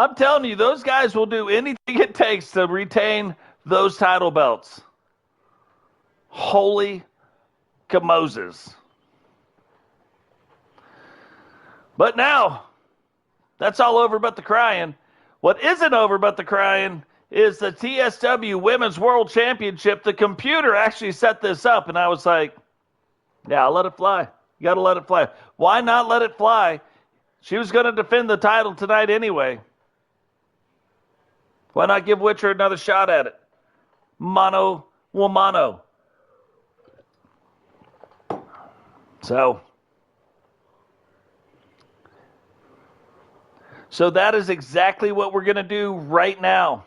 I'm telling you, those guys will do anything it takes to retain those title belts. Holy Moses. But now, that's all over but the crying. What isn't over but the crying is the TSW Women's World Championship. The computer actually set this up, and I was like, yeah, I'll let it fly. You got to let it fly. Why not let it fly? She was going to defend the title tonight anyway. Why not give Witcher another shot at it? Mano womano. So that is exactly what we're going to do right now.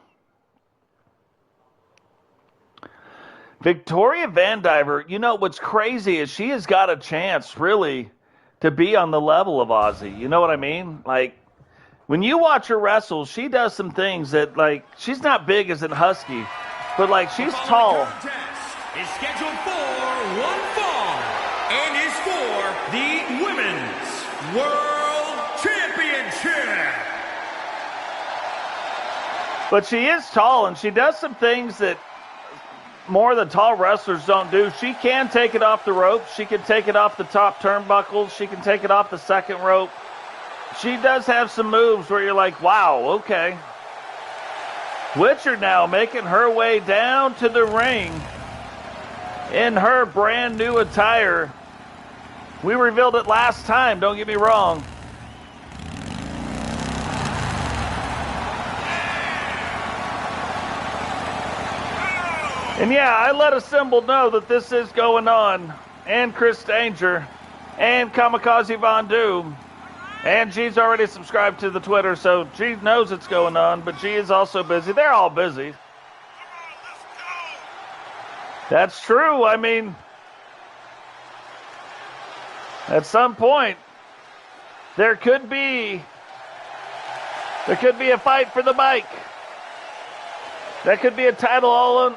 Victoria Vandiver, you know, what's crazy is she has got a chance, really, to be on the level of Ozzy. You know what I mean? Like, when you watch her wrestle, she does some things that, like, she's not big as in husky, but, like, she's tall. Is scheduled for one fall and is for the Women's World Championship. But she is tall, and she does some things that more of the tall wrestlers don't do. She can take it off the rope. She can take it off the top turnbuckles. She can take it off the second rope. She does have some moves where you're like, wow, okay. Witcher now making her way down to the ring in her brand new attire. We revealed it last time, don't get me wrong. And yeah, I let Assemble know that this is going on. And Chris Danger. And Kamikaze Von Doom. And G's already subscribed to the Twitter, so G knows it's going on. But G is also busy. They're all busy. That's true. I mean, at some point, there could be a fight for the mic. That could be a title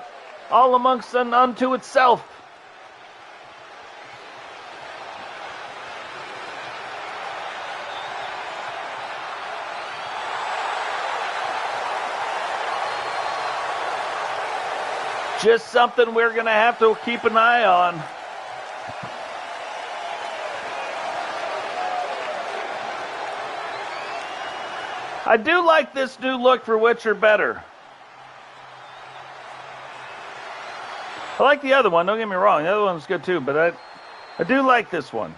all amongst and unto itself. Just something we're going to have to keep an eye on. I do like this new look for Witcher better. I like the other one, don't get me wrong. The other one's good too, but I do like this one.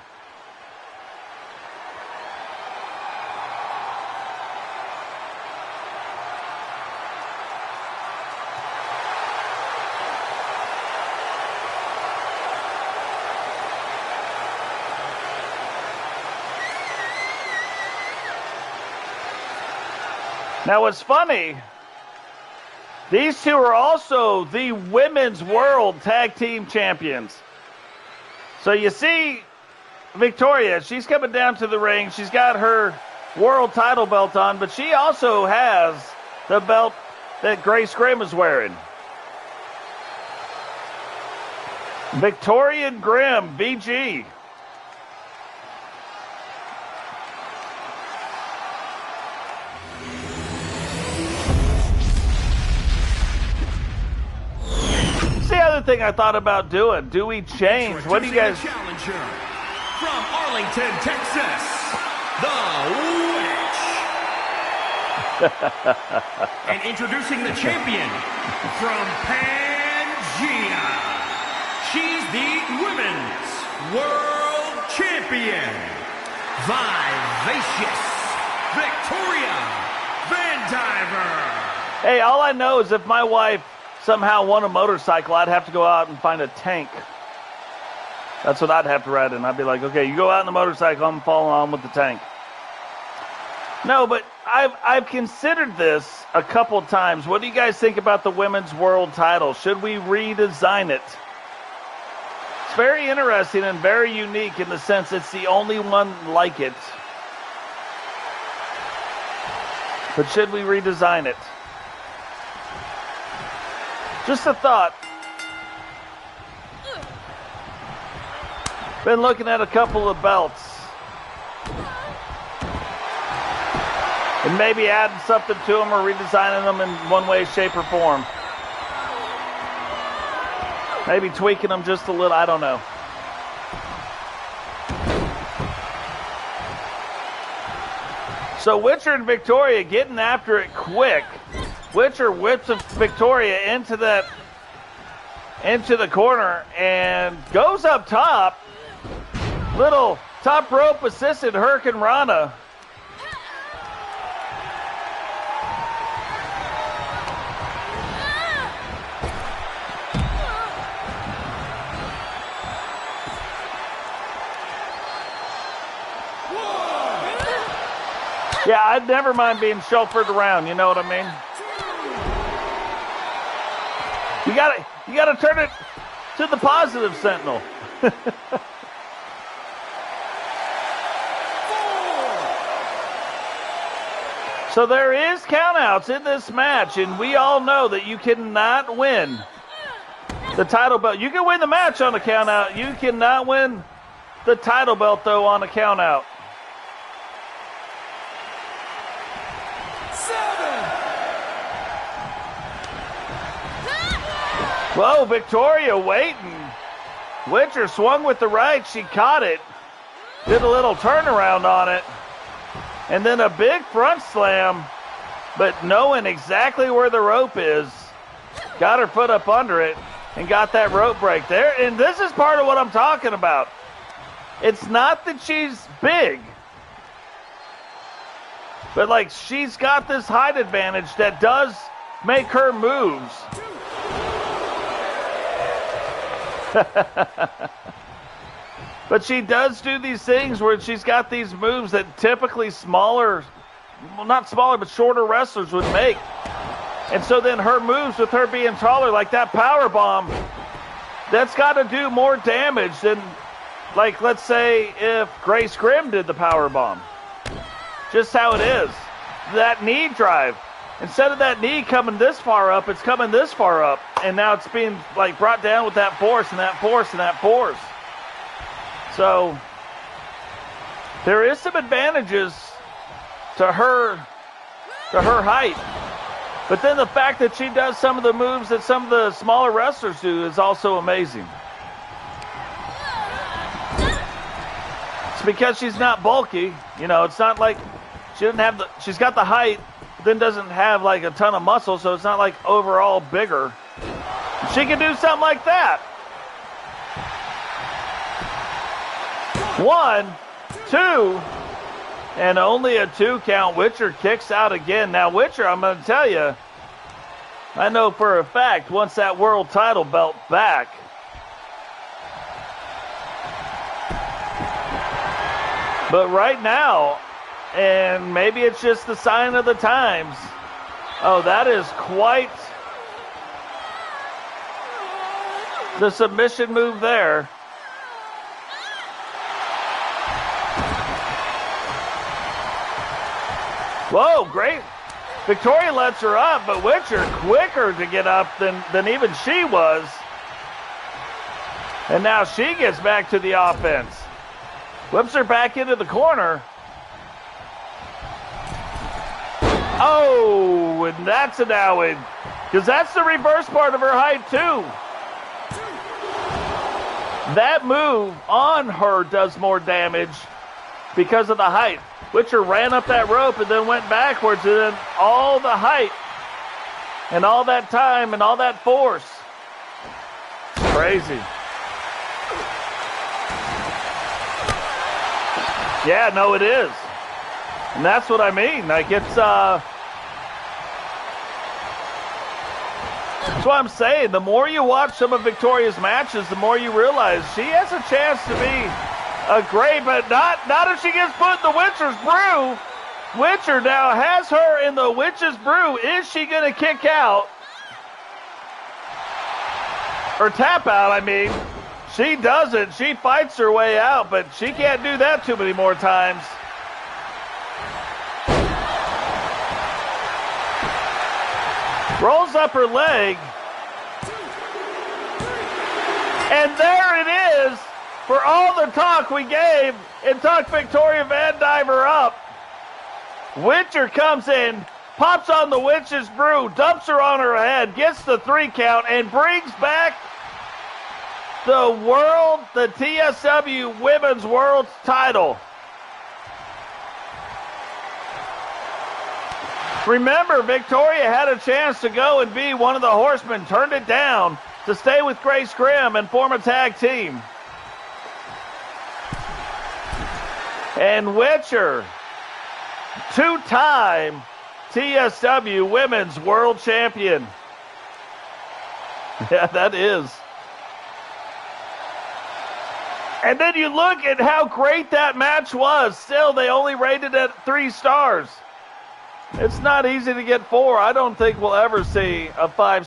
Now, what's funny, these two are also the Women's World Tag Team Champions. So you see Victoria, she's coming down to the ring. She's got her world title belt on, but she also has the belt that Grace Grimm is wearing. Victoria Grimm, BG. Thing I thought about doing. Do we change? What do you guys? Challenger from Arlington, Texas, the Witch. And introducing the champion from Pangea. She's the Women's World Champion, Vivacious Victoria Vandiver. Hey, all I know is if my wife somehow won a motorcycle, I'd have to go out and find a tank. That's what I'd have to ride in. I'd be like, okay, you go out in the motorcycle, I'm following on with the tank. No, but I've considered this a couple times. What do you guys think about the Women's World title? Should we redesign it? It's very interesting and very unique in the sense it's the only one like it. But should we redesign it? Just a thought. Been looking at a couple of belts. And maybe adding something to them or redesigning them in one way, shape, or form. Maybe tweaking them just a little, I don't know. So Witcher and Victoria getting after it quick. Witcher whips Victoria into the corner and goes up top. Little top rope assisted Hurricane Rana. Yeah, I'd never mind being chauffeured around, you know what I mean? You gotta turn it to the positive, Sentinel. So there is countouts in this match, and we all know that you cannot win the title belt. You can win the match on a countout. You cannot win the title belt, though, on a countout. 7. Whoa, Victoria waiting. Witcher swung with the right. She caught it. Did a little turnaround on it. And then a big front slam, but knowing exactly where the rope is. Got her foot up under it and got that rope break there. And this is part of what I'm talking about. It's not that she's big, but like she's got this height advantage that does make her moves. But she does do these things where she's got these moves that typically smaller, well, not smaller, but shorter wrestlers would make. And so then her moves with her being taller, like that power bomb, that's got to do more damage than, like, let's say if Grace Grimm did the power bomb. Just how it is. That knee drive. Instead of that knee coming this far up, it's coming this far up. And now it's being, like, brought down with that force and that force and that force. So there is some advantages to her height. But then the fact that she does some of the moves that some of the smaller wrestlers do is also amazing. It's because she's not bulky. You know, it's not like she's got the height, but then doesn't have like a ton of muscle, so it's not like overall bigger. She can do something like that. 1, 2, and only a 2 count. Witcher kicks out again. Now, Witcher, I'm going to tell you, I know for a fact, wants that world title belt back. But right now, and maybe it's just the sign of the times, oh, that is quite the submission move there. Whoa, great. Victoria lets her up, but Witcher quicker to get up than even she was. And now she gets back to the offense. Whips her back into the corner. Oh, and that's an owie. Because that's the reverse part of her height, too. That move on her does more damage because of the height. Witcher ran up that rope and then went backwards, and then all the height and all that time and all that force. It's crazy. Yeah, no, it is. And that's what I mean. Like, it's, that's what I'm saying. The more you watch some of Victoria's matches, the more you realize she has a chance to be a great, but not if she gets put in the Witcher's brew. Witcher now has her in the Witch's brew. Is she going to kick out? Or tap out, I mean. She doesn't. She fights her way out, but she can't do that too many more times. Rolls up her leg. And there it is. For all the talk we gave and talked Victoria Van Diver up, Witcher comes in, pops on the witch's brew, dumps her on her head, gets the 3 count, and brings back the TSW Women's World title. Remember, Victoria had a chance to go and be one of the Horsemen, turned it down to stay with Grace Grimm and form a tag team. And Witcher, 2-time TSW Women's World Champion. Yeah, that is. And then you look at how great that match was. Still, they only rated it 3 stars. It's not easy to get 4. I don't think we'll ever see a 5